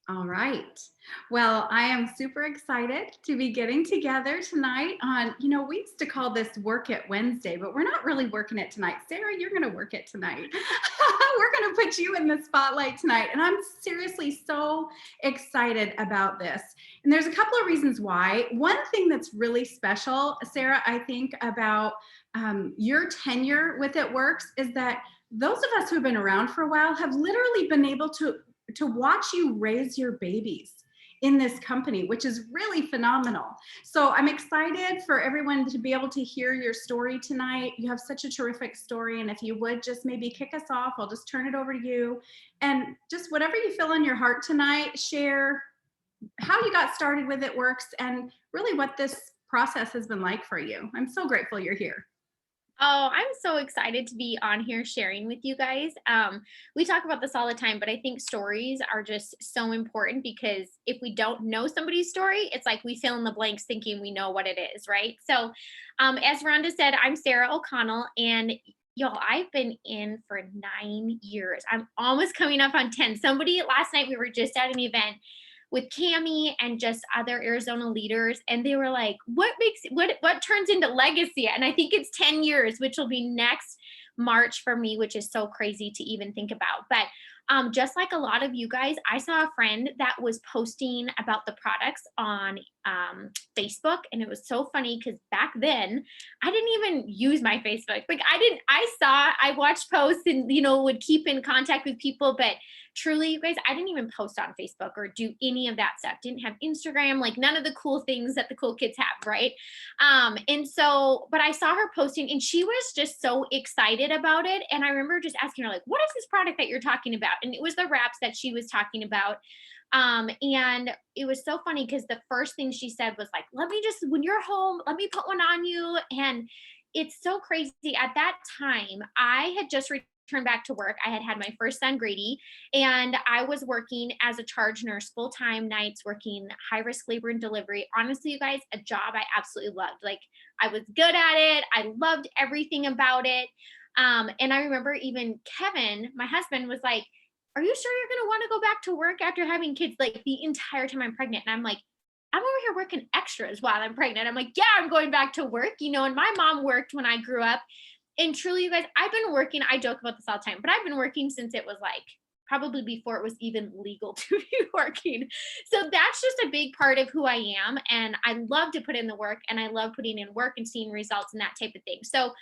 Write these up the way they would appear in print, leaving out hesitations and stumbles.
All right. Well, I am super excited to be getting together tonight on, we used to call this Work It Wednesday, but we're not really working it tonight. Sarah, you're going to work it tonight. We're going to put you in the spotlight tonight. And I'm seriously so excited about this. And there's a couple of reasons why. One thing that's really special, Sarah, I think about your tenure with It Works is that those of us who have been around for a while have literally been able to watch you raise your babies in this company, which is really phenomenal. So I'm excited for everyone to be able to hear your story tonight. You have such a terrific story. And if you would just maybe kick us off, I'll just turn it over to you. And just whatever you feel in your heart tonight, share how you got started with It Works and really what this process has been like for you. I'm so grateful you're here. Oh, I'm so excited to be on here sharing with you guys. We talk about this all the time, but I think stories are just so important because if we don't know somebody's story, it's like we fill in the blanks thinking we know what it is, right? So, as Rhonda said, I'm Sarah O'Connell, and y'all, I've been in for 9 years. I'm almost coming up on 10. Somebody last night, we were just at an event with Cami and just other Arizona leaders. And they were like, what turns into legacy? And I think it's 10 years, which will be next March for me, which is so crazy to even think about. But just like a lot of you guys, I saw a friend that was posting about the products on Facebook. And it was so funny because back then I didn't even use my Facebook. Like I watched posts and, would keep in contact with people, but truly, you guys, I didn't even post on Facebook or do any of that stuff. Didn't have Instagram, like none of the cool things that the cool kids have, right? But I saw her posting and she was just so excited about it. And I remember just asking her, like, what is this product that you're talking about? And it was the wraps that she was talking about. And it was so funny because the first thing she said was like, when you're home, let me put one on you. And it's so crazy. At that time, I had just returned back to work. I had had my first son, Grady, and I was working as a charge nurse full time nights, working high risk labor and delivery. Honestly, you guys, a job I absolutely loved. Like, I was good at it, I loved everything about it. And I remember even Kevin, my husband, was like, are you sure you're going to want to go back to work after having kids? Like, the entire time I'm pregnant. And I'm like, I'm over here working extras while I'm pregnant. I'm like, yeah, I'm going back to work, and my mom worked when I grew up. And truly, you guys, I've been working. I joke about this all the time, but I've been working since it was like probably before it was even legal to be working. So that's just a big part of who I am. And I love to put in the work, and I love putting in work and seeing results and that type of thing. So,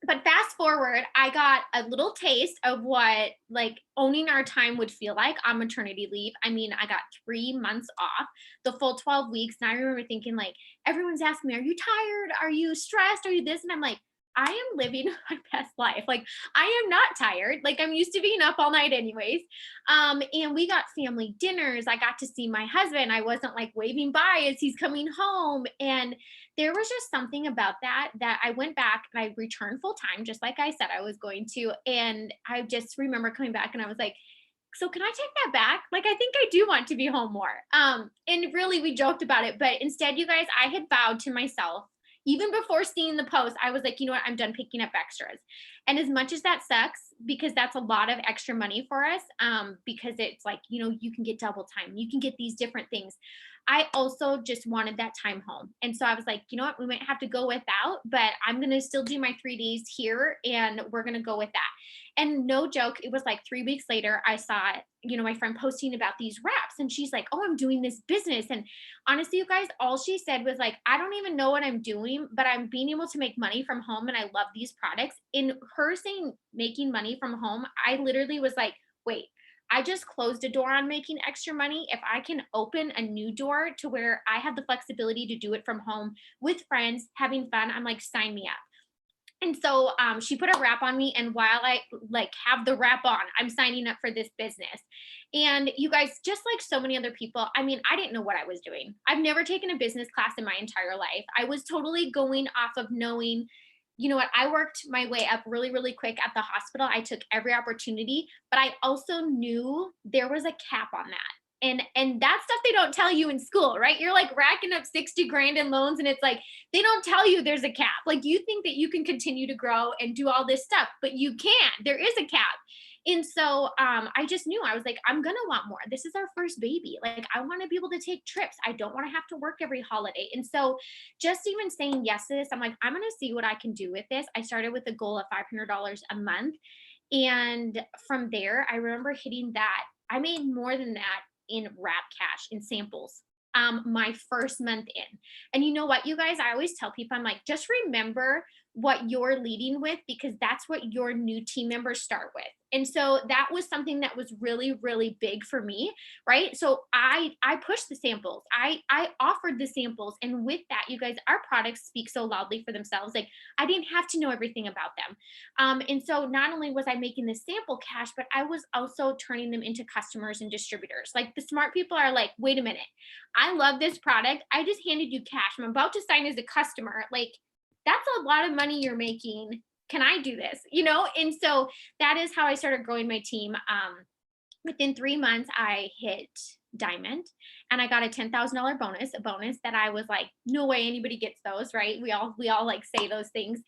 but fast forward, I got a little taste of what like owning our time would feel like on maternity leave. I mean, I got 3 months off, the full 12 weeks. And I remember thinking, like, everyone's asking me, are you tired? Are you stressed? Are you this? And I'm like, I am living my best life. Like, I am not tired. Like, I'm used to being up all night anyways. And we got family dinners. I got to see my husband. I wasn't like waving by as he's coming home. And there was just something about that I went back and I returned full time, just like I said I was going to. And I just remember coming back and I was like, so can I take that back? Like, I think I do want to be home more. And really we joked about it, but instead, you guys, I had vowed to myself, even before seeing the post, I was like, you know what, I'm done picking up extras. And as much as that sucks, because that's a lot of extra money for us, because it's like, you can get double time, you can get these different things. I also just wanted that time home. And so I was like, you know what, we might have to go without, but I'm going to still do my 3 days here and we're going to go with that. And no joke, it was like 3 weeks later, I saw, my friend posting about these wraps and she's like, oh, I'm doing this business. And honestly, you guys, all she said was like, I don't even know what I'm doing, but I'm being able to make money from home and I love these products. In her saying making money from home, I literally was like, wait, I just closed a door on making extra money. If I can open a new door to where I have the flexibility to do it from home with friends, having fun, I'm like, sign me up. And so she put a wrap on me, and while I like have the wrap on, I'm signing up for this business. And you guys, just like so many other people, I mean, I didn't know what I was doing. I've never taken a business class in my entire life. I was totally going off of knowing, you know what, I worked my way up really, really quick at the hospital. I took every opportunity, but I also knew there was a cap on that. And that's stuff they don't tell you in school, right? You're like racking up 60 grand in loans, and it's like they don't tell you there's a cap. Like you think that you can continue to grow and do all this stuff, but you can't. There is a cap. And so I just knew, I was like, I'm gonna want more. This is our first baby. Like I want to be able to take trips. I don't want to have to work every holiday. And so just even saying yes to this, I'm like, I'm gonna see what I can do with this. I started with a goal of $500 a month. And from there, I remember hitting that. I made more than that in wrap cash in samples my first month in. And you know what, you guys, I always tell people, I'm like, just remember what you're leading with, because that's what your new team members start with. And so that was something that was really, really big for me, right? So I pushed the samples. I offered the samples. And with that, you guys, our products speak so loudly for themselves. Like I didn't have to know everything about them. And so not only was I making the sample cash, but I was also turning them into customers and distributors. Like the smart people are like, wait a minute, I love this product. I just handed you cash. I'm about to sign as a customer. Like that's a lot of money you're making. Can I do this? You know? And so that is how I started growing my team. Within 3 months, I hit diamond and I got a $10,000 bonus, a bonus that I was like, no way anybody gets those, right? We all like say those things.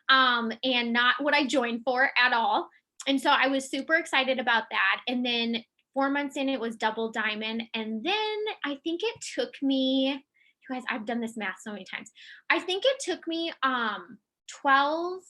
And not what I joined for at all. And so I was super excited about that. And then 4 months in, it was double diamond. And then I think it took me, you guys, I've done this math so many times. I think it took me 12,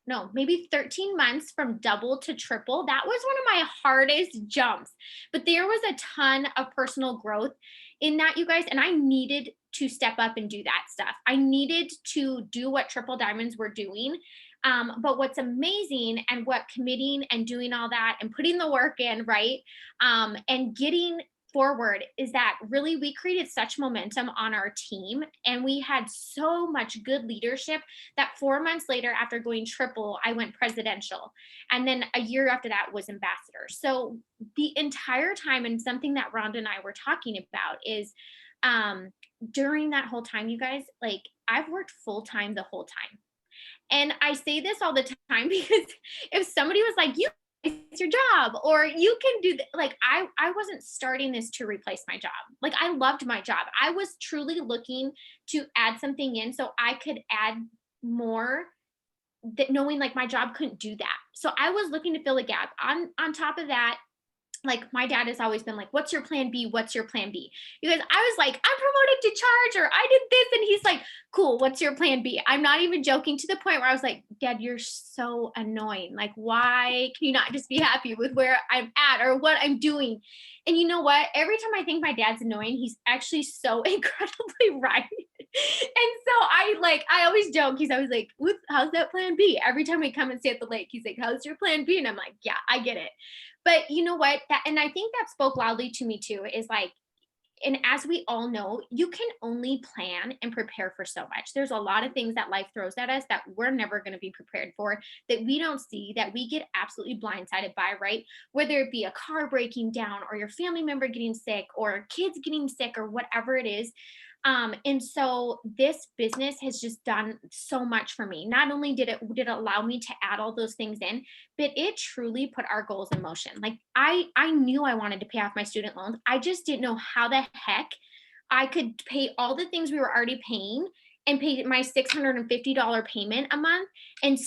no, maybe 13 months from double to triple. That was one of my hardest jumps. But there was a ton of personal growth in that, you guys. And I needed to step up and do that stuff. I needed to do what triple diamonds were doing. But what's amazing, and what committing and doing all that and putting the work in, right? And getting forward, is that really we created such momentum on our team, and we had so much good leadership that 4 months later, after going triple, I went presidential, and then a year after that was ambassador. So the entire time, and something that Rhonda and I were talking about is during that whole time, you guys, like I've worked full time the whole time. And I say this all the time because if somebody was like, you, it's your job, or you can do like I wasn't starting this to replace my job. Like I loved my job. I was truly looking to add something in so I could add more, that knowing like my job couldn't do that. So I was looking to fill a gap. On top of that, like my dad has always been like, what's your plan B? What's your plan B? Because I was like, I'm promoted to charge, or I did this. And he's like, cool, what's your plan B? I'm not even joking, to the point where I was like, Dad, you're so annoying. Like, why can you not just be happy with where I'm at or what I'm doing? And you know what? Every time I think my dad's annoying, he's actually so incredibly right. And so I always joke. He's always like, how's that plan B? Every time we come and stay at the lake, he's like, how's your plan B? And I'm like, yeah, I get it. But you know what? And I think that spoke loudly to me too, is like, and as we all know, you can only plan and prepare for so much. There's a lot of things that life throws at us that we're never going to be prepared for, that we don't see, that we get absolutely blindsided by, right? Whether it be a car breaking down, or your family member getting sick, or kids getting sick, or whatever it is. And so this business has just done so much for me. Not only did it allow me to add all those things in, but it truly put our goals in motion. Like I knew I wanted to pay off my student loans. I just didn't know how the heck I could pay all the things we were already paying, and pay my $650 payment a month, and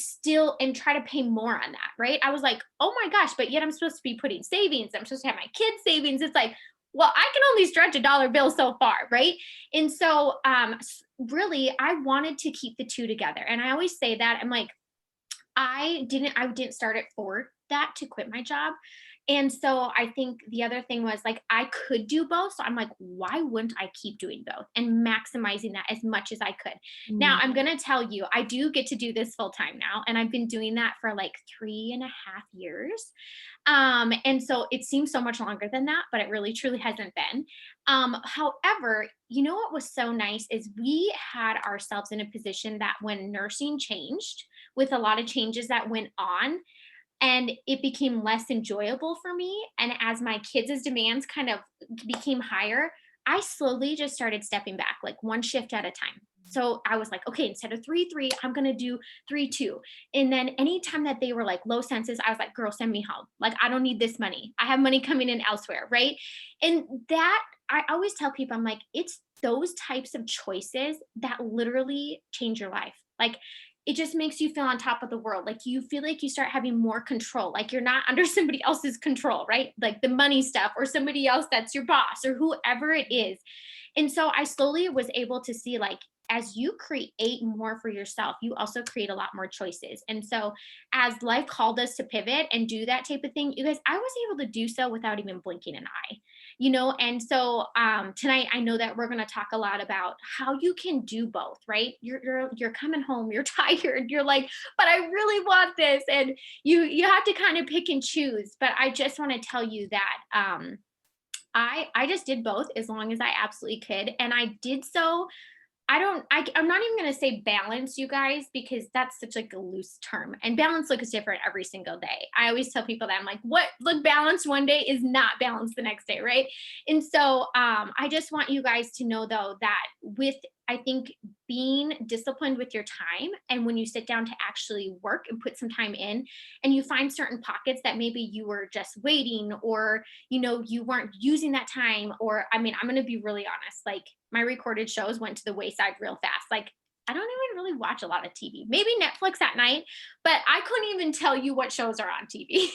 try to pay more on that, right? I was like, oh my gosh, but yet I'm supposed to be putting savings. I'm supposed to have my kids' savings. It's like, well, I can only stretch a dollar bill so far, right? And so really I wanted to keep the two together. And I always say that, I'm like, I didn't start it for that, to quit my job. And so I think the other thing was like, I could do both. So I'm like, why wouldn't I keep doing both and maximizing that as much as I could? Now, Mm. I'm going to tell you, I do get to do this full time now. And I've been doing that for like 3.5 years. And so it seems so much longer than that, but it really truly hasn't been. However, you know what was so nice is we had ourselves in a position that when nursing changed, with a lot of changes that went on, and it became less enjoyable for me. And as my kids' demands kind of became higher, I slowly just started stepping back, like one shift at a time. So I was like, okay, instead of 3-3, I'm gonna do 3-2. And then anytime that they were like low census, I was like, girl, send me home. Like, I don't need this money. I have money coming in elsewhere, right? And that I always tell people, I'm like, it's those types of choices that literally change your life. Like, it just makes you feel on top of the world. Like, you feel like you start having more control. Like, you're not under somebody else's control, right? Like the money stuff or somebody else that's your boss or whoever it is. And so I slowly was able to see, like, as you create more for yourself, you also create a lot more choices. And so as life called us to pivot and do that type of thing, you guys, I was able to do so without even blinking an eye, and so tonight I know that we're going to talk a lot about how you can do both, right? You're coming home, you're tired, you're like, but I really want this. And you have to kind of pick and choose. But I just want to tell you that I just did both as long as I absolutely could. And I did so. I'm not even going to say balance, you guys, because that's such like a loose term, and balance looks different every single day. I always tell people that I'm like, what look balance one day is not balance the next day. Right. And so I just want you guys to know though, that with, I think, being disciplined with your time, and when you sit down to actually work and put some time in, and you find certain pockets that maybe you were just waiting, or you weren't using that time, or I mean, I'm going to be really honest, like my recorded shows went to the wayside real fast. Like, I don't even really watch a lot of TV, maybe Netflix at night, but I couldn't even tell you what shows are on TV.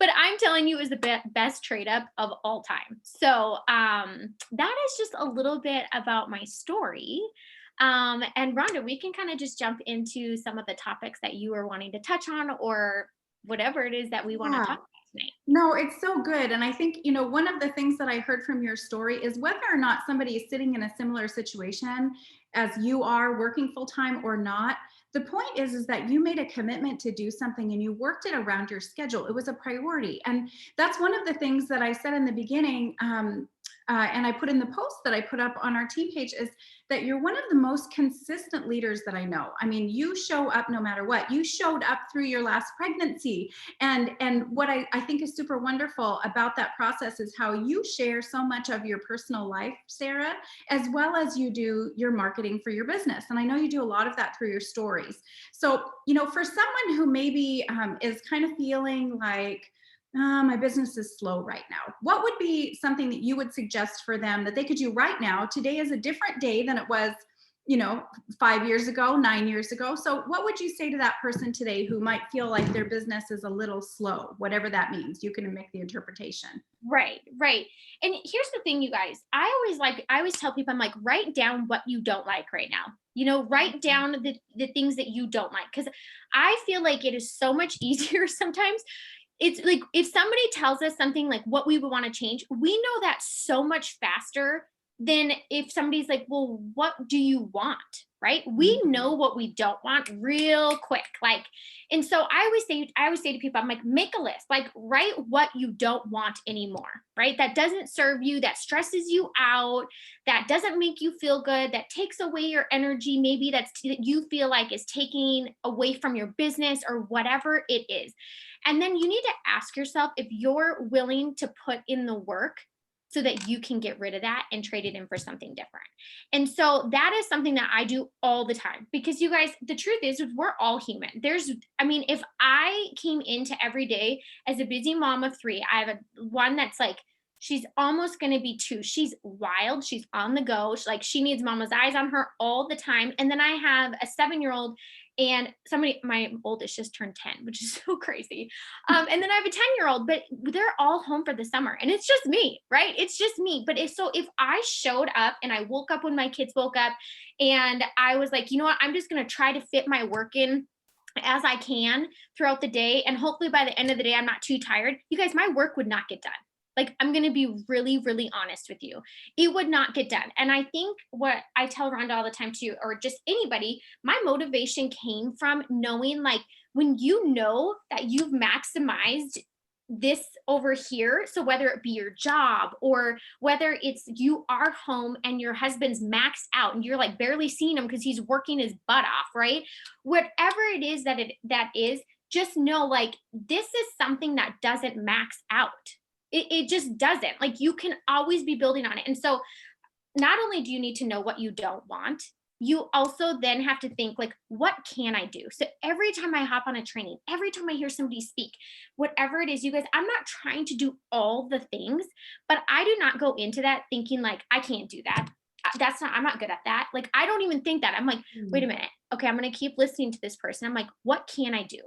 But I'm telling you, it was the best trade up of all time. So that is just a little bit about my story. And Rhonda, we can kind of just jump into some of the topics that you were wanting to touch on, or whatever it is that we want to Yeah. talk about tonight. No, it's so good. And I think, one of the things that I heard from your story is whether or not somebody is sitting in a similar situation as you are, working full time or not. The point is that you made a commitment to do something and you worked it around your schedule. It was a priority. And that's one of the things that I said in the beginning. And I put in the post that I put up on our team page, is that you're one of the most consistent leaders that I know. I mean, you show up no matter what. You showed up through your last pregnancy. And what I think is super wonderful about that process is how you share so much of your personal life, Sarah, as well as you do your marketing for your business. And I know you do a lot of that through your stories. So, for someone who maybe is kind of feeling like, my business is slow right now, what would be something that you would suggest for them that they could do right now? Today is a different day than it was, 5 years ago, 9 years ago. So what would you say to that person today who might feel like their business is a little slow, whatever that means? You can make the interpretation. Right, right. And here's the thing, you guys. I always tell people, I'm like, write down what you don't like right now. Write down the things that you don't like. Because I feel like it is so much easier sometimes. It's like if somebody tells us something like what we would want to change, we know that so much faster than if somebody's like, well, what do you want? Right? We know what we don't want real quick. Like, and so I always say to people, I'm like, make a list, like write what you don't want anymore, right? That doesn't serve you, that stresses you out, that doesn't make you feel good, that takes away your energy, maybe that you feel like is taking away from your business or whatever it is. And then you need to ask yourself if you're willing to put in the work so that you can get rid of that and trade it in for something different. And so that is something that I do all the time, because you guys, the truth is we're all human. If I came into every day as a busy mom of three, I have one that's like, she's almost going to be two. She's wild. She's on the go. She needs mama's eyes on her all the time. And then I have a 7-year-old, and my oldest just turned 10, which is so crazy. And then I have a 10-year-old, but they're all home for the summer, and it's just me, right? It's just me. But if I showed up and I woke up when my kids woke up, and I was like, you know what, I'm just going to try to fit my work in as I can throughout the day. And hopefully by the end of the day, I'm not too tired. You guys, my work would not get done. Like, I'm going to be really, really honest with you. It would not get done. And I think what I tell Rhonda all the time too, or just anybody, my motivation came from knowing, like, when you know that you've maximized this over here. So whether it be your job, or whether it's you are home and your husband's maxed out and you're like barely seeing him because he's working his butt off, right? Whatever it is that is, just know, like, this is something that doesn't max out. It just doesn't. Like, you can always be building on it. And so not only do you need to know what you don't want, you also then have to think like, what can I do? So every time I hop on a training, every time I hear somebody speak, whatever it is, you guys, I'm not trying to do all the things, but I do not go into that thinking like, I can't do that. That's not, I'm not good at that. Like, I don't even think that. I'm like, wait a Mm. minute. Okay, I'm going to keep listening to this person. I'm like, what can I do?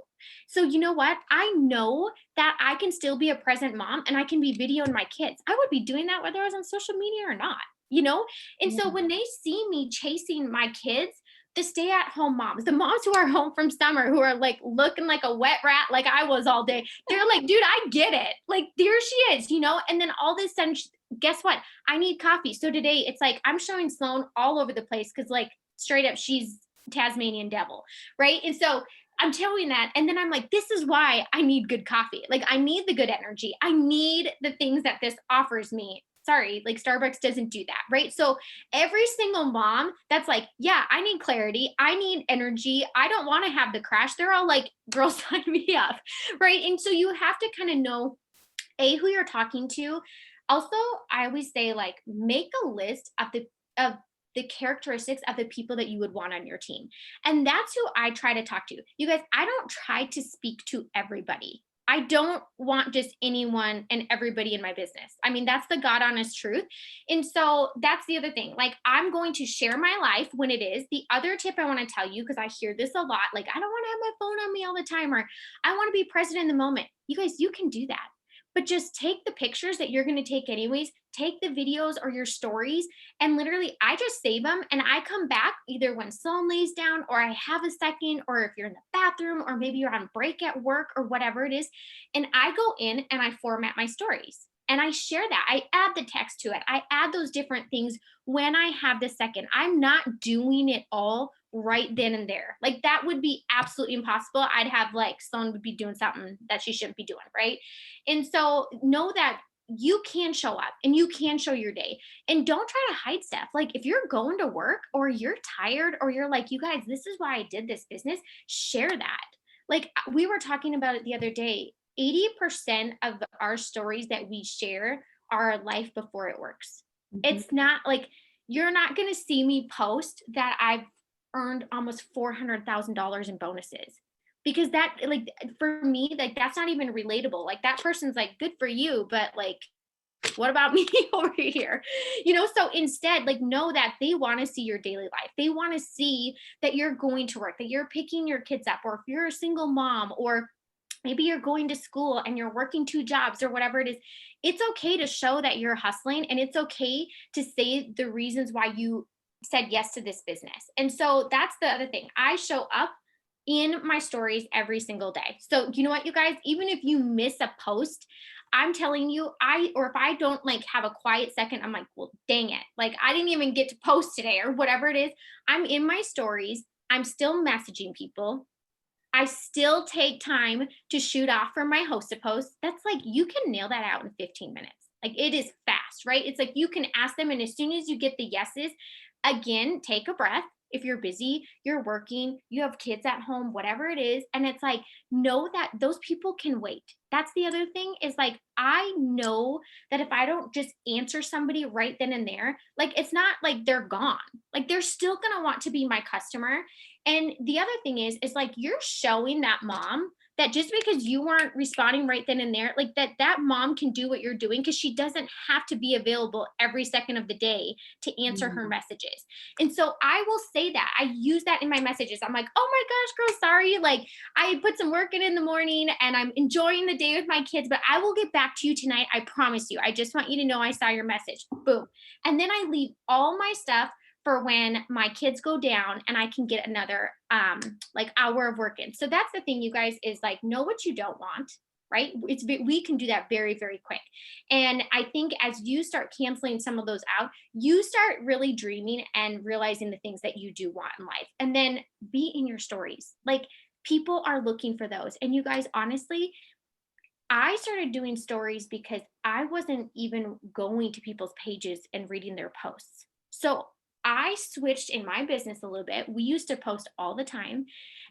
So, you know what? I know that I can still be a present mom and I can be videoing my kids. I would be doing that whether I was on social media or not, you know? And so Yeah. when they see me chasing my kids, the stay at home moms, the moms who are home from summer, who are like looking like a wet rat, like I was all day, they're like, dude, I get it. Like, there she is, you know? And then all of a sudden, guess what? I need coffee. So today it's like I'm showing Sloan all over the place because, like, straight up, she's Tasmanian devil, right? And so I'm telling that. And then I'm like, this is why I need good coffee. Like, I need the good energy. I need the things that this offers me. Sorry, like Starbucks doesn't do that, right? So every single mom that's like, yeah, I need clarity. I need energy. I don't want to have the crash. They're all like, girl, sign me up, right? And so you have to kind of know who you're talking to. Also, I always say like make a list of the characteristics of the people that you would want on your team. And that's who I try to talk to. You guys, I don't try to speak to everybody. I don't want just anyone and everybody in my business. I mean, that's the God honest truth. And so that's the other thing. Like, I'm going to share my life when it is. The other tip I want to tell you, because I hear this a lot, like, I don't want to have my phone on me all the time, or I want to be present in the moment. You guys, you can do that, but just take the pictures that you're going to take anyways, take the videos or your stories, and literally I just save them and I come back either when Sloan lays down or I have a second, or if you're in the bathroom, or maybe you're on break at work or whatever it is, and I go in and I format my stories and I share that. I add the text to it. I add those different things when I have the second. I'm not doing it all right then and there. Like, that would be absolutely impossible. I'd have, like, Sloan would be doing something that she shouldn't be doing, right? And so know that you can show up and you can show your day, and don't try to hide stuff. Like, if you're going to work or you're tired or you're like, you guys, this is why I did this business, share that. Like, we were talking about it the other day. 80% of our stories that we share are life before it works. Mhm. It's not like you're not going to see me post that I've earned almost $400,000 in bonuses, because that, like, for me, like, that's not even relatable. Like, that person's like, good for you, but like, what about me over here? You know, so instead, like, know that they want to see your daily life. They want to see that you're going to work, that you're picking your kids up, or if you're a single mom, or maybe you're going to school and you're working two jobs or whatever it is. It's okay to show that you're hustling, and it's okay to say the reasons why you said yes to this business. And so that's the other thing. I show up in my stories every single day. So you know what, you guys, even if you miss a post, I'm telling you, or if I don't like have a quiet second, I'm like, well, dang it. Like, I didn't even get to post today or whatever it is. I'm in my stories. I'm still messaging people. I still take time to shoot off for my host post. That's like, you can nail that out in 15 minutes. Like, it is fast, right? It's like you can ask them, and as soon as you get the yeses, again, take a breath. If you're busy, you're working, you have kids at home, whatever it is. And it's like, know that those people can wait. That's the other thing, is like, I know that if I don't just answer somebody right then and there, like, it's not like they're gone. Like, they're still going to want to be my customer. And the other thing is like, you're showing that mom that just because you weren't responding right then and there, like, that mom can do what you're doing, because she doesn't have to be available every second of the day to answer her Mhm. messages. And so I will say that. I use that in my messages. I'm like, oh my gosh, girl, sorry. Like, I put some work in the morning and I'm enjoying the day with my kids, but I will get back to you tonight. I promise you. I just want you to know I saw your message. Boom. And then I leave all my stuff for when my kids go down and I can get another like hour of work in. So that's the thing, you guys, is like, know what you don't want, right? We can do that very, very quick. And I think as you start canceling some of those out, you start really dreaming and realizing the things that you do want in life. And then be in your stories. Like, people are looking for those. And you guys, honestly, I started doing stories because I wasn't even going to people's pages and reading their posts. So I switched in my business a little bit. We used to post all the time,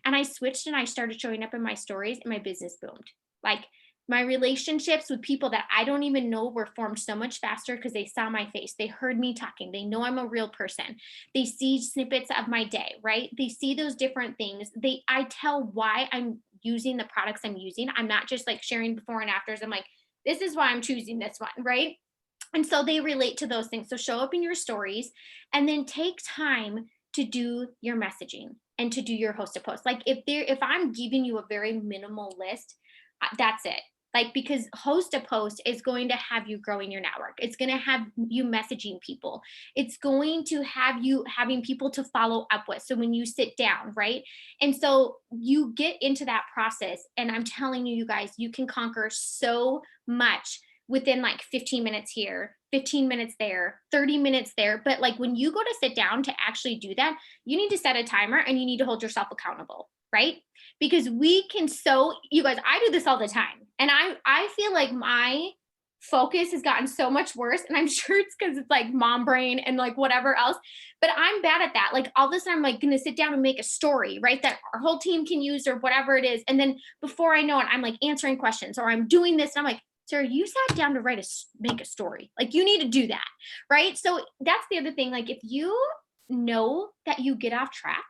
and I switched and I started showing up in my stories, and my business boomed. Like, My relationships with people that I don't even know were formed so much faster because they saw my face. They heard me talking. They know I'm a real person. They see snippets of my day, right? They see those different things. I tell why I'm using the products I'm using. I'm not just like sharing before and afters. I'm like, this is why I'm choosing this one, right? And so they relate to those things. So show up in your stories and then take time to do your messaging and to do your host a post. Like if I'm giving you a very minimal list, that's it. Like, because host a post is going to have you growing your network. It's going to have you messaging people. It's going to have you having people to follow up with. So when you sit down, right? And so you get into that process. And I'm telling you, you guys, you can conquer so much within like 15 minutes here, 15 minutes there, 30 minutes there. But like when you go to sit down to actually do that, you need to set a timer and you need to hold yourself accountable, right? Because we can you guys, I do this all the time. And I feel like my focus has gotten so much worse. And I'm sure it's because it's like mom brain and like whatever else. But I'm bad at that. Like all of a sudden I'm like gonna sit down and make a story, right? That our whole team can use or whatever it is. And then before I know it, I'm like answering questions or I'm doing this. And I'm like, Sarah, you sat down to make a story. Like you need to do that, right? So that's the other thing. Like if you know that you get off track,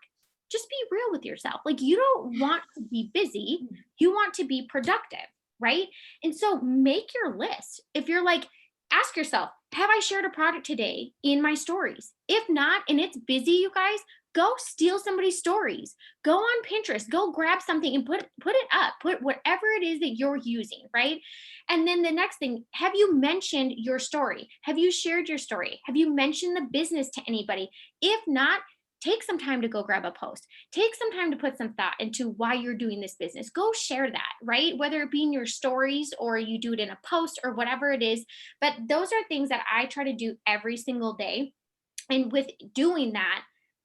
just be real with yourself. Like you don't want to be busy, you want to be productive, right? And so make your list. If you're like, ask yourself, have I shared a product today in my stories? If not, and it's busy, you guys, go steal somebody's stories. Go on Pinterest, go grab something and put it up. Put whatever it is that you're using, right? And then the next thing, have you mentioned your story? Have you shared your story? Have you mentioned the business to anybody? If not, take some time to go grab a post. Take some time to put some thought into why you're doing this business. Go share that, right? Whether it be in your stories or you do it in a post or whatever it is. But those are things that I try to do every single day. And with doing that,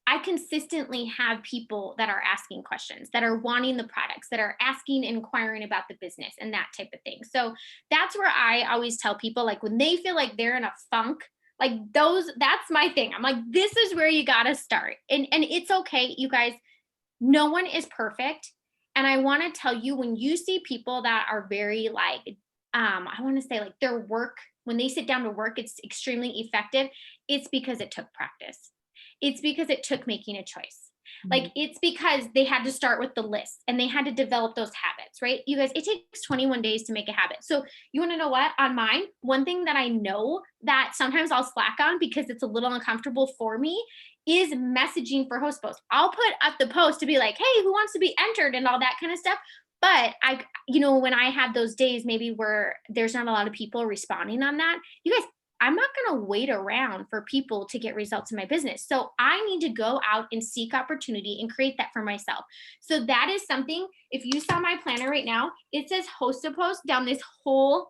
I consistently have people that are asking questions, that are wanting the products, that are asking, inquiring about the business and that type of thing. So that's where I always tell people, like when they feel like they're in a funk, like that's my thing. I'm like, this is where you got to start. And it's okay, you guys, no one is perfect. And I want to tell you, when you see people that are very like, I want to say like their work, when they sit down to work, it's extremely effective. It's because it took practice. It's because it took making a choice. Like it's because they had to start with the list and they had to develop those habits, right? You guys, it takes 21 days to make a habit. So you want to know what? On mine, one thing that I know that sometimes I'll slack on because it's a little uncomfortable for me is messaging for host posts. I'll put up the post to be like, hey, who wants to be entered and all that kind of stuff. But when I have those days maybe where there's not a lot of people responding on that, you guys, I'm not going to wait around for people to get results in my business. So I need to go out and seek opportunity and create that for myself. So that is something, if you saw my planner right now, it says host a post down this whole,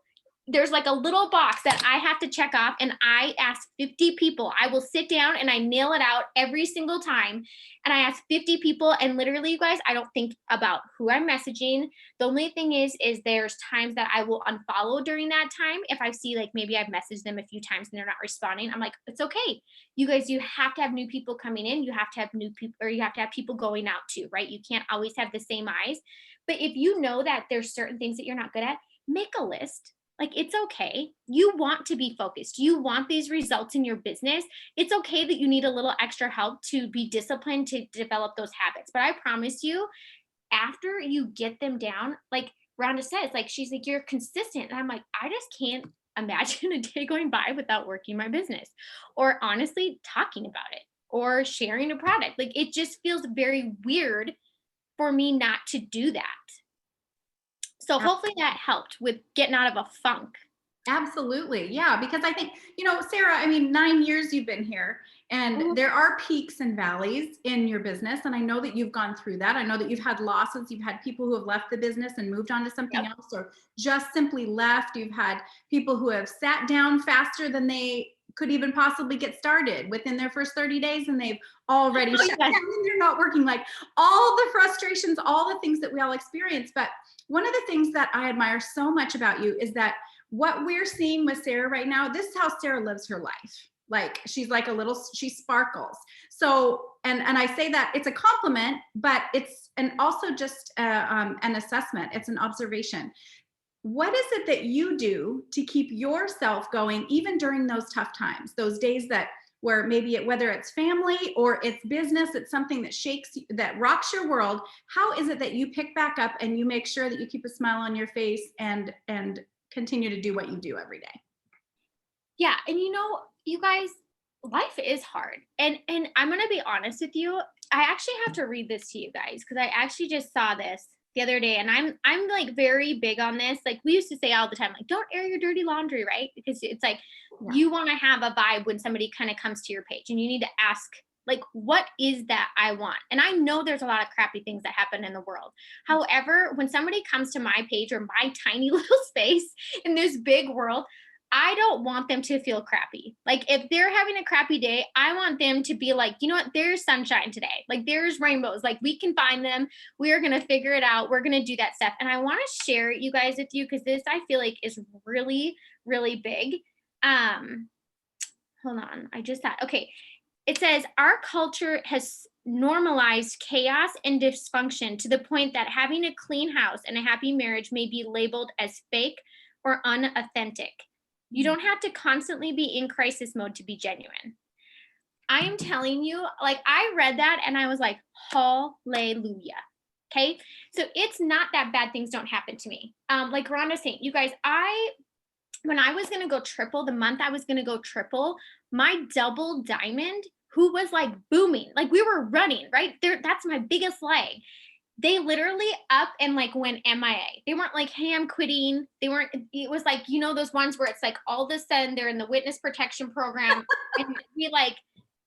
there's like a little box that I have to check off, and I ask 50 people. I will sit down and I nail it out every single time. And I ask 50 people, and literally, you guys, I don't think about who I'm messaging. The only thing is there's times that I will unfollow during that time. If I see like maybe I've messaged them a few times and they're not responding, I'm like, it's okay. You guys, you have to have new people coming in. You have to have new people, or you have to have people going out too, right? You can't always have the same eyes. But if you know that there's certain things that you're not good at, make a list. Like, it's okay. You want to be focused. You want these results in your business. It's okay that you need a little extra help to be disciplined to develop those habits. But I promise you, after you get them down, like Rhonda says, like, she's like, you're consistent. And I'm like, I just can't imagine a day going by without working my business or honestly talking about it or sharing a product. Like, it just feels very weird for me not to do that. So hopefully that helped with getting out of a funk. Absolutely. Yeah. Because I think, Sarah, I mean, 9 years you've been here, and there are peaks and valleys in your business. And I know that you've gone through that. I know that you've had losses. You've had people who have left the business and moved on to something else, or just simply left. You've had people who have sat down faster than they could even possibly get started within their first 30 days. And they've already shut down and they're not working. Like all the frustrations, all the things that we all experience. But one of the things that I admire so much about you is that what we're seeing with Sarah right now, this is how Sarah lives her life. Like she's like she sparkles. So, and I say that it's a compliment, but it's also just an assessment. It's an observation. what is it that you do to keep yourself going even during those tough times, those days that where maybe whether it's family or it's business, it's something that shakes that rocks your world. How is it that you pick back up and you make sure that you keep a smile on your face and continue to do what you do every day? Yeah, and you guys, life is hard. And I'm going to be honest with you. I actually have to read this to you guys because I actually just saw this the other day, and I'm like very big on this. Like we used to say all the time, like don't air your dirty laundry, right? Because it's like Yeah. you want to have a vibe when somebody kind of comes to your page, and you need to ask like, what is that I want? And I know there's a lot of crappy things that happen in the world. However, when somebody comes to my page or my tiny little space in this big world, I don't want them to feel crappy. Like if they're having a crappy day, I want them to be like, you know what, there's sunshine today. Like there's rainbows. Like we can find them. We are going to figure it out. We're going to do that stuff. And I want to share it, you guys, with you because this I feel like is really, really big. Um, Hold on. I just thought, okay. It says our culture has normalized chaos and dysfunction to the point that having a clean house and a happy marriage may be labeled as fake or unauthentic. You don't have to constantly be in crisis mode to be genuine. I am telling you, like, I read that and I was like, hallelujah. Okay. So it's not that bad things don't happen to me. Like Rhonda's saying, you guys, when I was going to go triple, the month I was going to go triple, my double diamond, who was like booming, like we were running right there. That's my biggest leg. They literally up and like went MIA. They weren't like, hey, I'm quitting. They weren't, it was like, those ones where it's like all of a sudden they're in the witness protection program. And we like,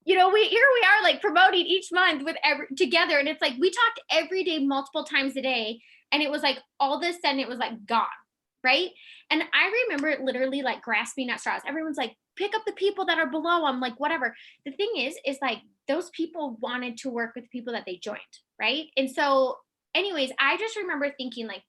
here we are like promoting each month with together. And it's like, we talked every day, multiple times a day. And it was like, all of a sudden it was like gone. Right. And I remember literally like grasping at straws. Everyone's like, pick up the people that are below. I'm like, whatever. The thing is like those people wanted to work with people that they joined. Right. And so, anyways, I just remember thinking like,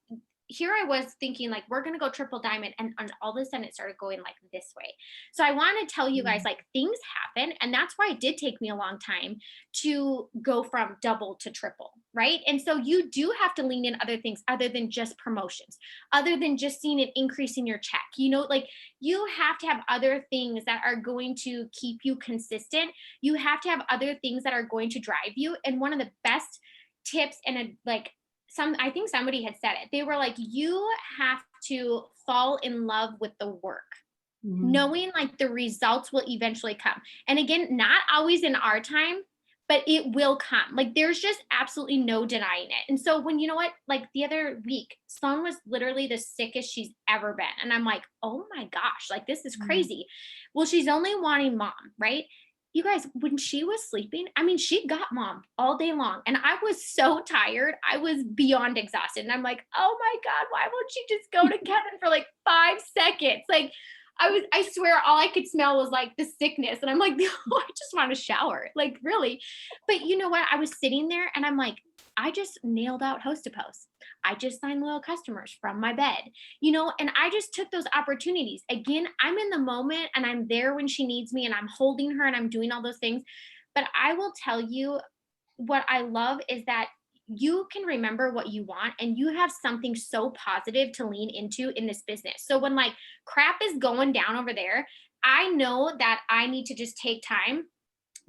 here I was thinking like we're gonna go triple diamond, and all of a sudden it started going like this way. So I want to tell you guys like things happen, and that's why it did take me a long time to go from double to triple, right? And so you do have to lean in other things other than just promotions, other than just seeing an increase in your check. Like you have to have other things that are going to keep you consistent. You have to have other things that are going to drive you. And one of the best tips and I think somebody had said it. They were like, you have to fall in love with the work, knowing like the results will eventually come. And again, not always in our time, but it will come. Like there's just absolutely no denying it. And so when, like the other week, Sloan was literally the sickest she's ever been. And I'm like, oh my gosh, like this is crazy. Well, she's only wanting mom, right? You guys, when she was sleeping, I mean, she got mom all day long. And I was so tired. I was beyond exhausted. And I'm like, oh my God, why won't she just go to Kevin for like 5 seconds? Like I swear all I could smell was like the sickness. And I'm like, no, I just want to shower. Like really. But you know what? I was sitting there and I'm like, I just nailed out host to post. I just signed loyal customers from my bed, and I just took those opportunities. Again, I'm in the moment and I'm there when she needs me and I'm holding her and I'm doing all those things. But I will tell you what I love is that you can remember what you want and you have something so positive to lean into in this business. So when like crap is going down over there, I know that I need to just take time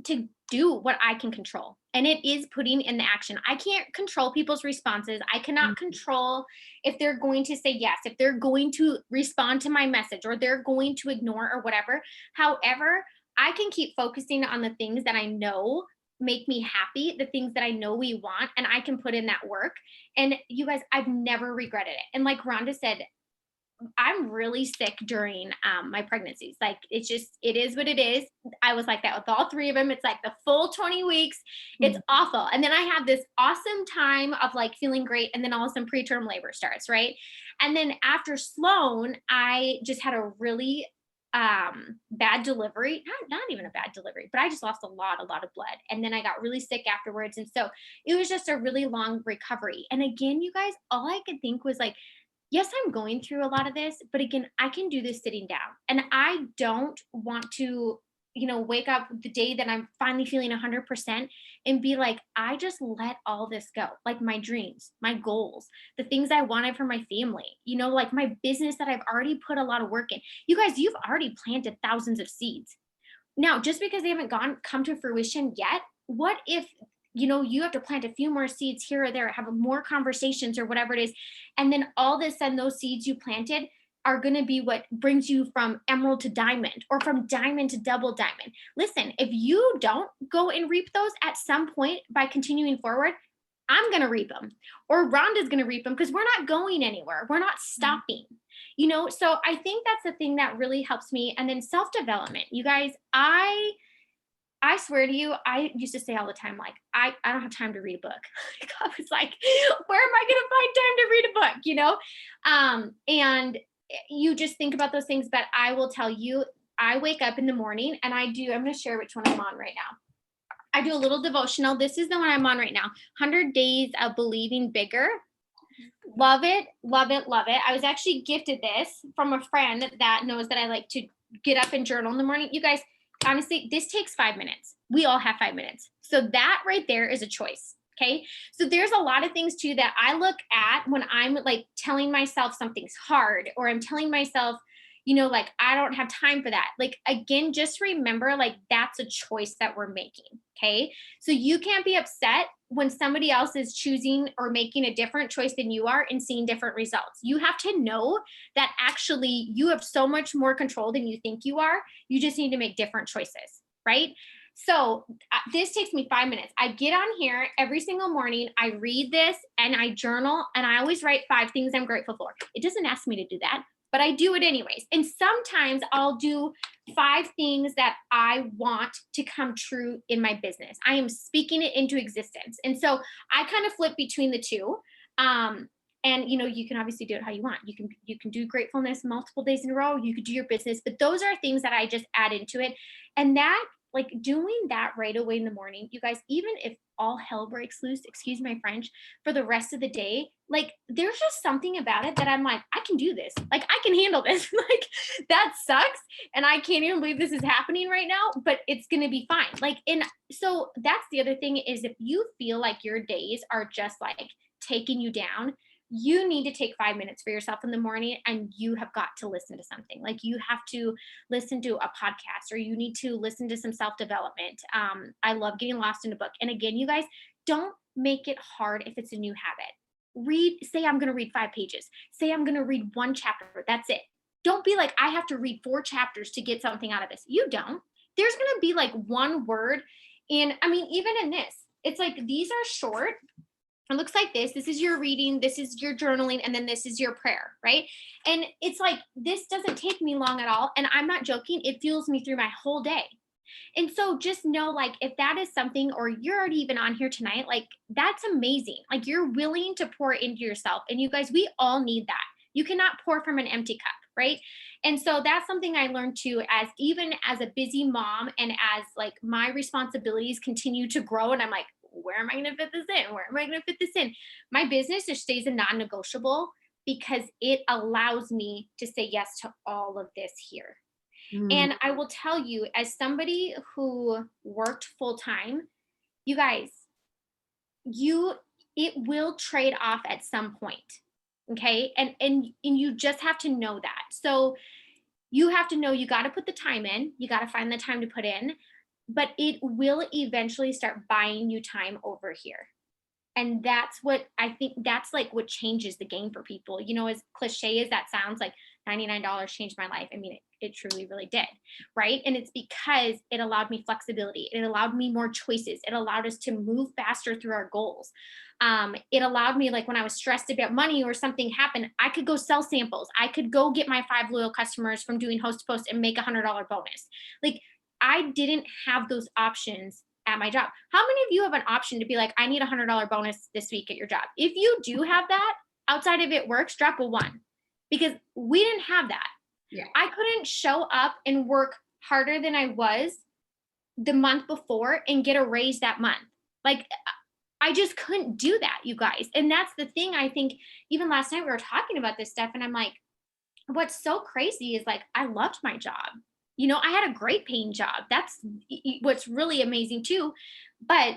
to do what I can control. And it is putting in the action. I can't control people's responses. I cannot control if they're going to say yes, if they're going to respond to my message or they're going to ignore or whatever. However, I can keep focusing on the things that I know make me happy, the things that I know we want, and I can put in that work. And you guys, I've never regretted it. And like Rhonda said, I'm really sick during my pregnancies. Like it is what it is. I was like that with all 3 of them. It's like the full 20 weeks. It's awful. And then I have this awesome time of like feeling great. And then all of a sudden preterm labor starts, right? And then after Sloan, I just had a really bad delivery. Not even a bad delivery, but I just lost a lot of blood. And then I got really sick afterwards. And so it was just a really long recovery. And again, you guys, all I could think was like, yes, I'm going through a lot of this, but again, I can do this sitting down. And I don't want to wake up the day that I'm finally feeling 100% and be like, I just let all this go. Like my dreams, my goals, the things I wanted for my family, like my business that I've already put a lot of work in. You guys, you've already planted thousands of seeds. Now, just because they haven't come to fruition yet, what if you have to plant a few more seeds here or there, have more conversations or whatever it is, and then all of a sudden those seeds you planted are going to be what brings you from emerald to diamond or from diamond to double diamond. Listen, if you don't go and reap those at some point by continuing forward, I'm going to reap them, or Rhonda's going to reap them, because we're not going anywhere. We're not stopping. So I think that's the thing that really helps me. And then self-development, you guys, I swear to you, I used to say all the time, like, I don't have time to read a book. I was like, where am I going to find time to read a book? And you just think about those things. But I will tell you, I wake up in the morning and I'm going to share which one I'm on right now. I do a little devotional. This is the one I'm on right now. 100 Days of Believing Bigger. Love it, love it, love it. I was actually gifted this from a friend that knows that I like to get up and journal in the morning. You guys, honestly, this takes 5 minutes. We all have 5 minutes. So that right there is a choice. Okay. So there's a lot of things too that I look at when I'm like telling myself something's hard, or I'm telling myself, like, I don't have time for that. Like, again, just remember, like, that's a choice that we're making. Okay. So you can't be upset when somebody else is choosing or making a different choice than you are and seeing different results. You have to know that actually you have so much more control than you think you are. You just need to make different choices. Right. So this takes me 5 minutes. I get on here every single morning. I read this and I journal, and I always write 5 things I'm grateful for. It doesn't ask me to do that, but I do it anyways. And sometimes I'll do 5 things that I want to come true in my business. I am speaking it into existence. And so I kind of flip between the two. And you can obviously do it how you want. You can do gratefulness multiple days in a row. You could do your business, but those are things that I just add into it. And that, like, doing that right away in the morning, you guys, even if all hell breaks loose, excuse my French, for the rest of the day, like, there's just something about it that I'm like, I can do this. Like, I can handle this. Like, that sucks. And I can't even believe this is happening right now, but it's going to be fine. Like, and so that's the other thing, is if you feel like your days are just like taking you down, you need to take 5 minutes for yourself in the morning, and you have got to listen to something. Like, you have to listen to a podcast, or you need to listen to some self-development. I love getting lost in a book. And again, you guys, don't make it hard if it's a new habit. Say I'm going to read 5 pages. Say I'm going to read 1 chapter. That's it. Don't be like, I have to read 4 chapters to get something out of this. You don't. There's going to be like 1 word. And I mean, even in this, it's like, these are short. It looks like this. This is your reading. This is your journaling. And then this is your prayer, right? And it's like, this doesn't take me long at all. And I'm not joking. It fuels me through my whole day. And so just know, like, if that is something, or you're already even on here tonight, like, that's amazing. Like, you're willing to pour into yourself. And you guys, we all need that. You cannot pour from an empty cup, right? And so that's something I learned too, as even as a busy mom, and as like my responsibilities continue to grow, and I'm like, where am I going to fit this in? Where am I going to fit this in? My business just stays a non-negotiable, because it allows me to say yes to all of this here. And I will tell you, as somebody who worked full time, you guys, it will trade off at some point. Okay. And you just have to know that. So you have to know, you got to put the time in, you got to find the time to put in, but it will eventually start buying you time over here. And that's what I think, that's like what changes the game for people. As cliche as that sounds, like $99 changed my life. I mean, it truly, really did. Right. And it's because it allowed me flexibility. It allowed me more choices. It allowed us to move faster through our goals. It allowed me, like, when I was stressed about money or something happened, I could go sell samples. I could go get my 5 loyal customers from doing host to post and make $100 bonus. Like, I didn't have those options at my job. How many of you have an option to be like, I need $100 bonus this week at your job? If you do have that, outside of It Works, drop a 1, because we didn't have that. Yeah. I couldn't show up and work harder than I was the month before and get a raise that month. Like, I just couldn't do that, you guys. And that's the thing. I think even last night we were talking about this stuff, and I'm like, what's so crazy is, like, I loved my job. You know, I had a great paying job. That's what's really amazing too. But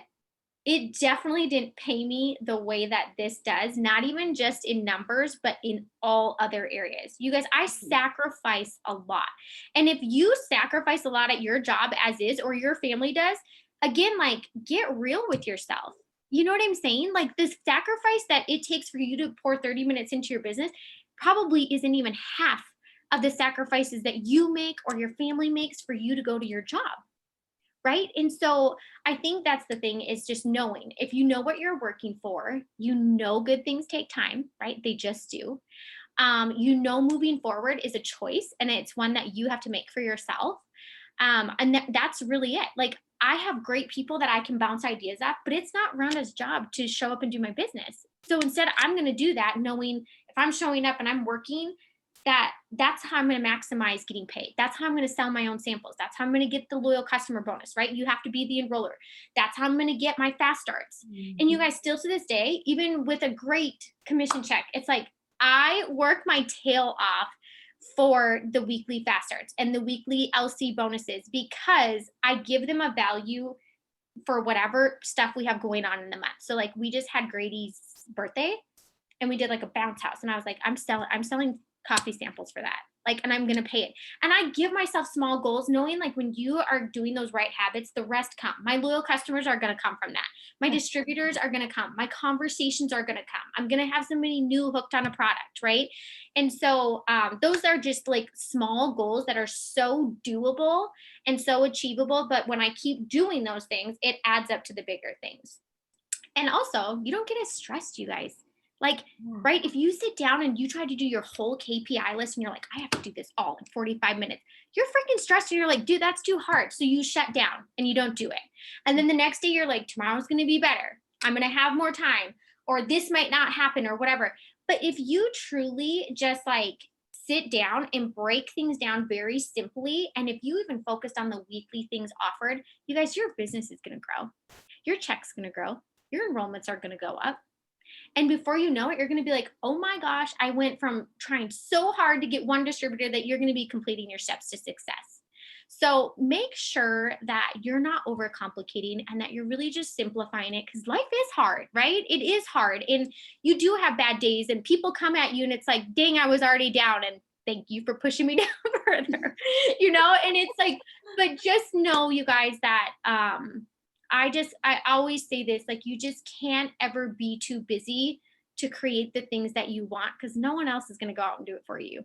it definitely didn't pay me the way that this does, not even just in numbers, but in all other areas. You guys, I Mhm. sacrifice a lot. And if you sacrifice a lot at your job as is, or your family does, again, like get real with yourself. You know what I'm saying? Like the sacrifice that it takes for you to pour 30 minutes into your business probably isn't even half of the sacrifices that you make or your family makes for you to go to your job, right? And so I think that's the thing, is just knowing, if you know what you're working for, you know good things take time, right? They just do. You know moving forward is a choice, and it's one that you have to make for yourself. And that's really it. Like, I have great people that I can bounce ideas off, but it's not Rhonda's job to show up and do my business. So instead, I'm going to do that knowing if I'm showing up and I'm working, that's how I'm going to maximize getting paid. That's how I'm going to sell my own samples. That's how I'm going to get the loyal customer bonus, right? You have to be the enroller. That's how I'm going to get my fast starts. And you Mhm. guys, still to this day, even with a great commission check, it's like I work my tail off for the weekly fast starts and the weekly LC bonuses, because I give them a value for whatever stuff we have going on in the month. So like we just had Grady's birthday, and we did like a bounce house, and I was like, I'm selling coffee samples for that, like, and I'm gonna pay it. And I give myself small goals, knowing like when you are doing those right habits, the rest come. My loyal customers are gonna come from that. My distributors are gonna come. My conversations are gonna come. I'm gonna have somebody new hooked on a product, right? And so those are just like small goals that are so doable and so achievable, but when I keep doing those things, it adds up to the bigger things. And also, you don't get as stressed, you guys. Like, Yeah. right? If you sit down and you try to do your whole KPI list and you're like, I have to do this all in 45 minutes, you're freaking stressed. And you're like, dude, that's too hard. So you shut down and you don't do it. And then the next day, you're like, tomorrow's going to be better. I'm going to have more time, or this might not happen, or whatever. But if you truly just like sit down and break things down very simply, and if you even focused on the weekly things offered, you guys, your business is going to grow. Your check's going to grow, your enrollments are going to go up. And before you know it, you're going to be like, oh my gosh, I went from trying so hard to get one distributor that you're going to be completing your steps to success. So make sure that you're not overcomplicating and that you're really just simplifying it, because life is hard, right? It is hard. And you do have bad days and people come at you and it's like, dang, I was already down. And thank you for pushing me down further, And it's like, but just know, you guys, that I always say this, like, you just can't ever be too busy to create the things that you want, because no one else is going to go out and do it for you.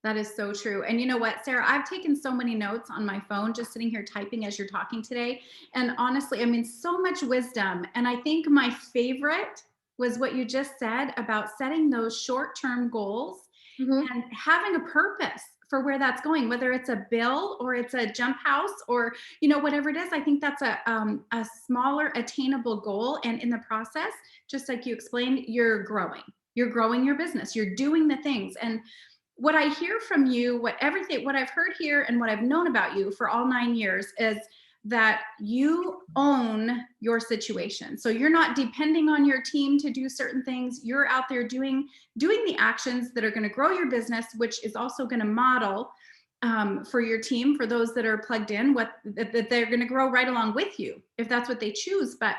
That is so true. And you know what, Sarah, I've taken so many notes on my phone just sitting here typing as you're talking today. And honestly, I mean, so much wisdom. And I think my favorite was what you just said about setting those short term goals Mhm. and having a purpose for where that's going, whether it's a bill or it's a jump house or whatever it is. I think that's a smaller attainable goal, and in the process, just like you explained, you're growing your business, you're doing the things. And what I hear from you, what I've heard here and what I've known about you for all 9 years is that you own your situation. So you're not depending on your team to do certain things. You're out there doing the actions that are going to grow your business, which is also going to model for your team, for those that are plugged in, that they're going to grow right along with you if that's what they choose. But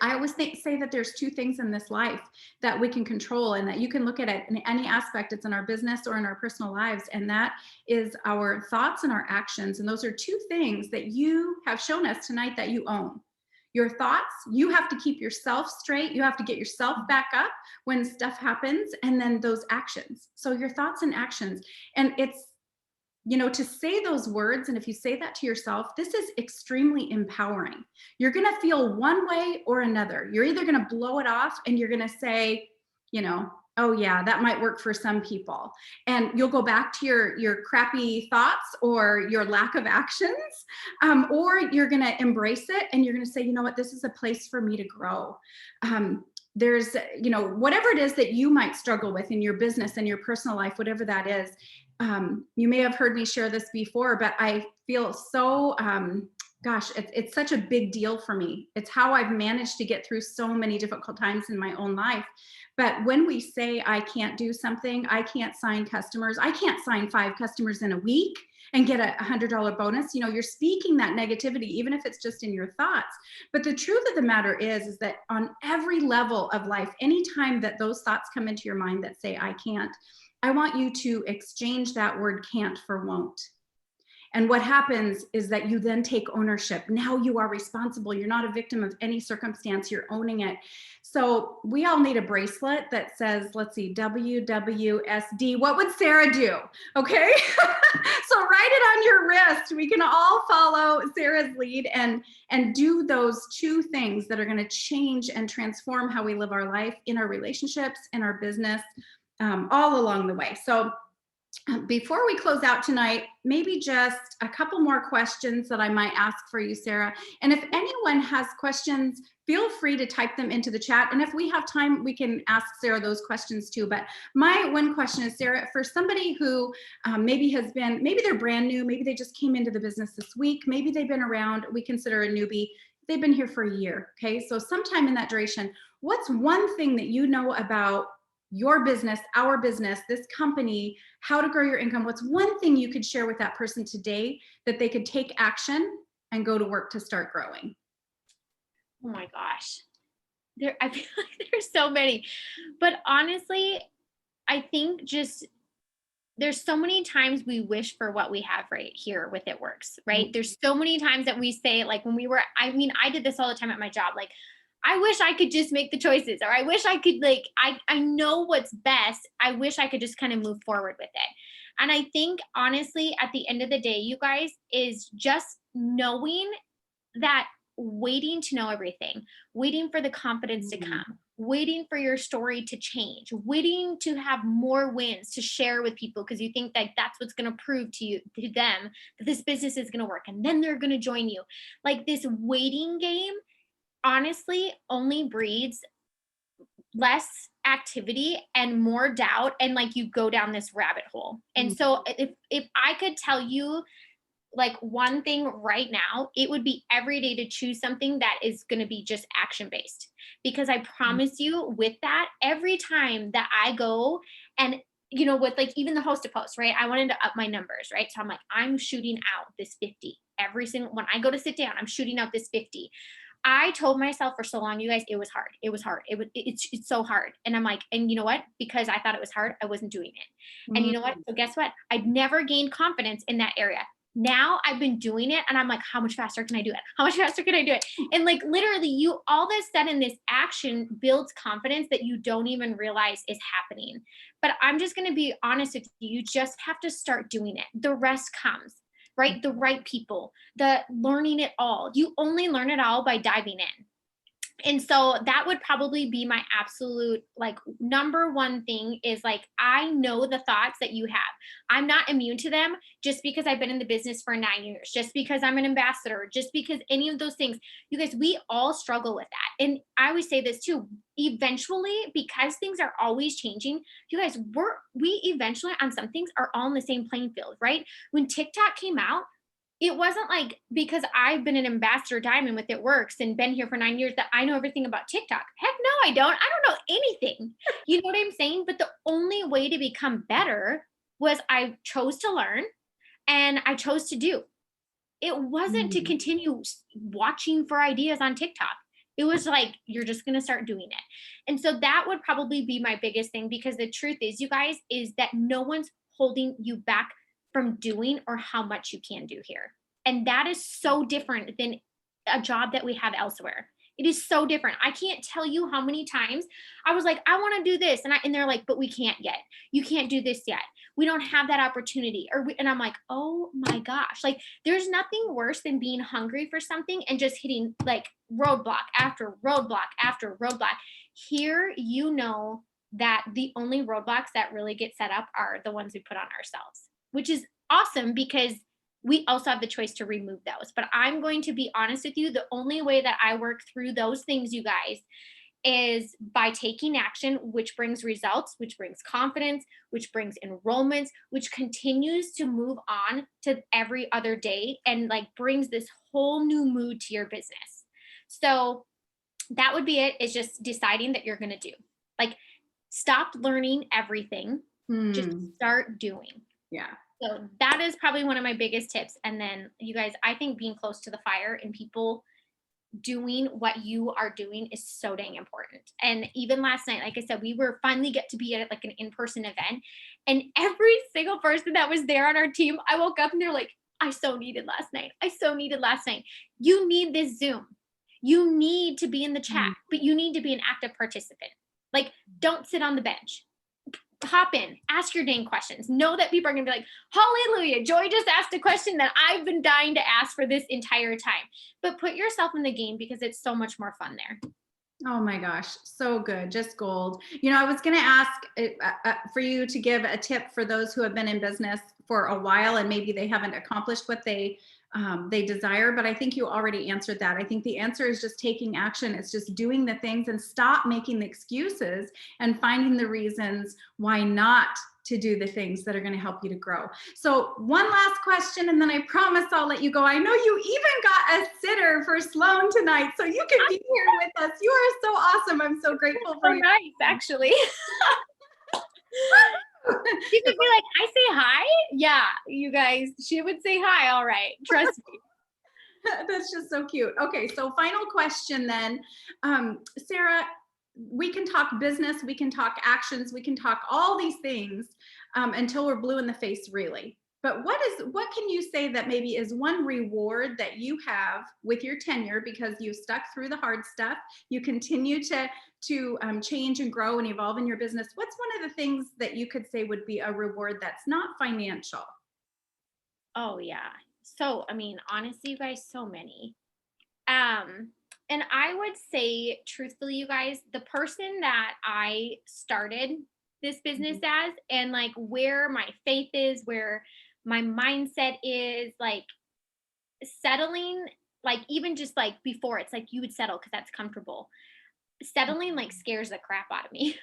I always say that there's two things in this life that we can control, and that you can look at it in any aspect. It's in our business or in our personal lives, and that is our thoughts and our actions. And those are two things that you have shown us tonight that you own. Your thoughts, you have to keep yourself straight. You have to get yourself back up when stuff happens, and then those actions. So your thoughts and actions. And it's to say those words, and if you say that to yourself, this is extremely empowering. You're going to feel one way or another. You're either going to blow it off and you're going to say, oh yeah, that might work for some people, and you'll go back to your crappy thoughts or your lack of actions, or you're going to embrace it and you're going to say, you know what, this is a place for me to grow. There's whatever it is that you might struggle with in your business and your personal life, whatever that is. You may have heard me share this before, but I feel so gosh, it's such a big deal for me. It's how I've managed to get through so many difficult times in my own life. But when we say I can't do something, I can't sign customers, I can't sign 5 customers in a week and get a $100 bonus, you're speaking that negativity, even if it's just in your thoughts. But the truth of the matter is that on every level of life, anytime that those thoughts come into your mind that say I can't, I want you to exchange that word can't for won't. And what happens is that you then take ownership. Now you are responsible. You're not a victim of any circumstance. You're owning it. So we all need a bracelet that says, let's see, WWSD. What would Sarah do? Okay. So write it on your wrist. We can all follow Sarah's lead and do those 2 things that are going to change and transform how we live our life in our relationships, in our business, all along the way. So before we close out tonight, maybe just a couple more questions that I might ask for you, Sarah. And if anyone has questions, feel free to type them into the chat. And if we have time, we can ask Sarah those questions too. But my one question is, Sarah, for somebody who maybe they're brand new, maybe they just came into the business this week, maybe they've been around, we consider a newbie, they've been here for a year, okay? So sometime in that duration, what's one thing that you know about your business, our business, this company, how to grow your income? What's one thing you could share with that person today that they could take action and go to work to start growing? Oh my gosh. I feel like there's so many. But honestly, I think just there's so many times we wish for what we have right here with It Works, right? There's so many times that we say, like when I did this all the time at my job, like I wish I could just make the choices, or I wish I could, like, I know what's best. I wish I could just kind of move forward with it. And I think honestly, at the end of the day, you guys, is just knowing that, waiting to know everything, waiting for the confidence to come, waiting for your story to change, waiting to have more wins to share with people because you think that that's what's going to prove to them that this business is going to work, and then they're going to join you. Like, this waiting game honestly only breeds less activity and more doubt, and like you go down this rabbit hole. And so if I could tell you like one thing right now, it would be every day to choose something that is going to be just action based, because I promise you, with that, every time that I go and with like even the host to post, right, I wanted to up my numbers, right? So I'm like, I'm shooting out this 50 every single, when I go to sit down, I'm shooting out this 50. I told myself for so long, you guys, it was hard. It was hard. It's so hard. And I'm like, and you know what? Because I thought it was hard, I wasn't doing it. And you know what? So guess what? I'd never gained confidence in that area. Now I've been doing it and I'm like, how much faster can I do it? How much faster can I do it? And like literally all of a sudden this action builds confidence that you don't even realize is happening. But I'm just going to be honest with you. You just have to start doing it. The rest comes. Right? The right people, the learning it all. You only learn it all by diving in. And so that would probably be my absolute like number one thing, is like, I know the thoughts that you have. I'm not immune to them just because I've been in the business for 9 years, just because I'm an ambassador, just because any of those things. You guys, we all struggle with that. And I always say this too, eventually, because things are always changing, you guys, we eventually on some things are all in the same playing field, right? When TikTok came out, it wasn't like because I've been an ambassador diamond with It Works and been here for 9 years that I know everything about TikTok. Heck no, I don't. I don't know anything. You know what I'm saying? But the only way to become better was I chose to learn and I chose to do. It wasn't to continue watching for ideas on TikTok. It was like, you're just going to start doing it. And so that would probably be my biggest thing, because the truth is, you guys, is that no one's holding you back from doing or how much you can do here. And that is so different than a job that we have elsewhere. It is so different. I can't tell you how many times I was like, I want to do this. And they're like, but we can't yet. You can't do this yet. We don't have that opportunity. And I'm like, oh my gosh, like there's nothing worse than being hungry for something and just hitting like roadblock after roadblock after roadblock. Here, that the only roadblocks that really get set up are the ones we put on ourselves, which is awesome because we also have the choice to remove those. But I'm going to be honest with you, the only way that I work through those things, you guys, is by taking action, which brings results, which brings confidence, which brings enrollments, which continues to move on to every other day and like brings this whole new mood to your business. So that would be it, is just deciding that you're going to do. Like, stop learning everything, just Hmm. start doing. Yeah. So that is probably one of my biggest tips. And then you guys, I think being close to the fire and people doing what you are doing is so dang important. And even last night, like I said, we were finally get to be at like an in-person event, and every single person that was there on our team, I woke up and they're like, I so needed last night. I so needed last night. You need this Zoom. You need to be in the chat, Mm. but you need to be an active participant. Like, don't sit on the bench. Hop in, ask your dang questions. Know that people are going to be like, hallelujah, Joy just asked a question that I've been dying to ask for this entire time. But put yourself in the game because it's so much more fun there. Oh my gosh, so good, just gold. You know, I was going to ask for you to give a tip for those who have been in business for a while and maybe they haven't accomplished what they desire, but I think you already answered that. I think the answer is just taking action. It's just doing the things and stop making the excuses and finding the reasons why not to do the things that are going to help you to grow. So one last question, and then I promise I'll let you go. I know you even got a sitter for Sloan tonight, so you can be here with us. You are so awesome. I'm so grateful for So you. nice, actually. She could be like, I say hi. Yeah, you guys, she would say hi. All right. Trust me. That's just so cute. Okay, so final question then. Sarah, we can talk business, we can talk actions, we can talk all these things until we're blue in the face, really. But what can you say that maybe is one reward that you have with your tenure because you stuck through the hard stuff, you continue to change and grow and evolve in your business? What's one of the things that you could say would be a reward that's not financial? Oh yeah. So, I mean, honestly, you guys, so many. Um, and I would say, truthfully, you guys, the person that I started this business Mhm. as, and like where my faith is, where my mindset is, like settling, like even just like before, it's like you would settle because that's comfortable. Settling like scares the crap out of me.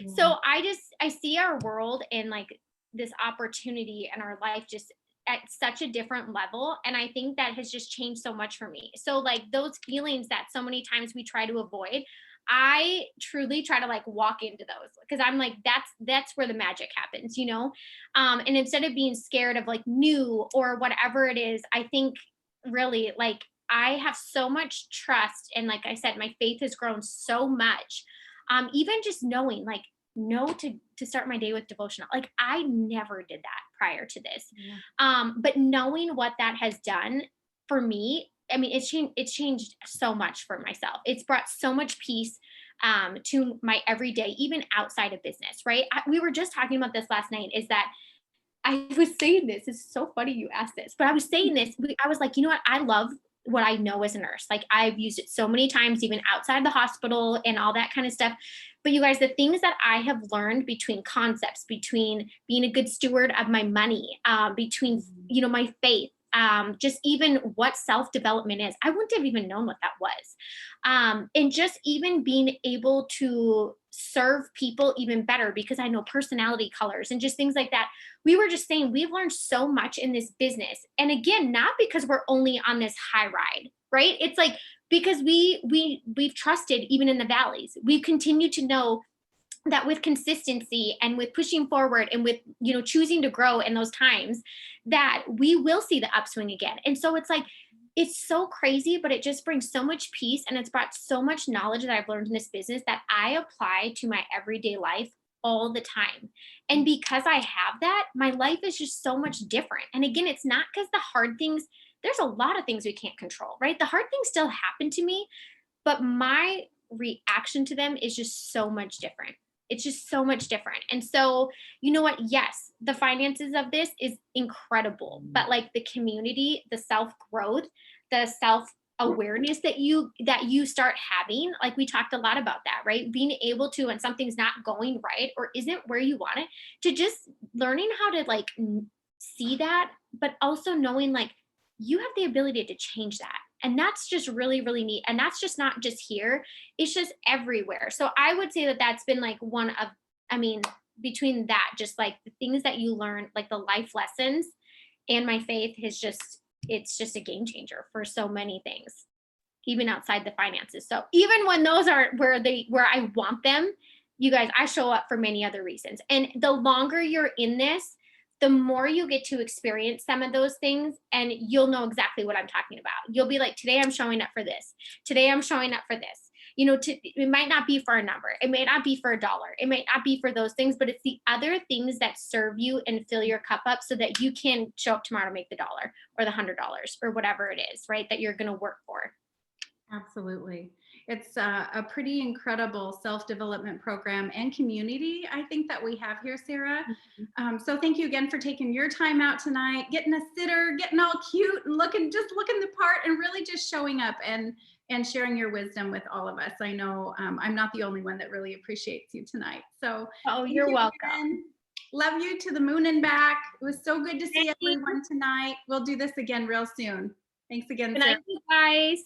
Yeah. So I see our world and like this opportunity and our life just at such a different level, and I think that has just changed so much for me. So like those feelings that so many times we try to avoid, I truly try to like walk into those because I'm like that's where the magic happens, you know. And instead of being scared of like new or whatever it is, I think really like I have so much trust, and like I said, my faith has grown so much. Even just knowing like know to start my day with devotional, like I never did that prior to this. Yeah. But knowing what that has done for me, I mean, it's changed so much for myself. It's brought so much peace to my everyday, even outside of business, right? We were just talking about this last night, is that I was saying this. It's so funny you asked this, but I was saying this. I was like, you know what? I love what I know as a nurse. Like I've used it so many times, even outside the hospital and all that kind of stuff. But you guys, the things that I have learned between concepts, between being a good steward of my money, between my faith, just even what self development is, I wouldn't have even known what that was. And just even being able to serve people even better because I know personality colors and just things like that. We were just saying we've learned so much in this business, and again, not because we're only on this high ride, right? It's like because we've trusted even in the valleys. We've continued to know that with consistency and with pushing forward and with choosing to grow in those times, that we will see the upswing again. And so it's like it's so crazy, but it just brings so much peace, and it's brought so much knowledge that I've learned in this business that I apply to my everyday life all the time. And because I have that, my life is just so much different. And again, it's not because the hard things, there's a lot of things we can't control, right? The hard things still happen to me, but my reaction to them is just so much different. It's just so much different. And so, you know what? Yes, the finances of this is incredible, but like the community, the self-growth, the self-awareness that you start having, like we talked a lot about that, right? Being able to, when something's not going right or isn't where you want it, to just learning how to see that, but also knowing like you have the ability to change that. And that's just really, really neat. And that's just not just here, it's just everywhere. So I would say that that's been like one of, I mean, between that, just like the things that you learn, like the life lessons and my faith has just, it's just a game changer for so many things, even outside the finances. So even when those aren't where I want them, you guys, I show up for many other reasons. And the longer you're in this, the more you get to experience some of those things, and you'll know exactly what I'm talking about. You'll be like, today I'm showing up for this. Today I'm showing up for this. You know, it might not be for a number. It may not be for a dollar. It might not be for those things, but it's the other things that serve you and fill your cup up so that you can show up tomorrow to make the dollar or the $100 or whatever it is, right? That you're going to work for. Absolutely. It's a pretty incredible self-development program and community, I think, that we have here, Sarah. So thank you again for taking your time out tonight, getting a sitter, getting all cute and looking the part, and really just showing up and sharing your wisdom with all of us. I know I'm not the only one that really appreciates you tonight. So Oh, thank you're you welcome. again. Love you to the moon and back. It was so good to see Thank you. everyone tonight. We'll do this again real soon. Thanks again, Good Sarah. night, you guys.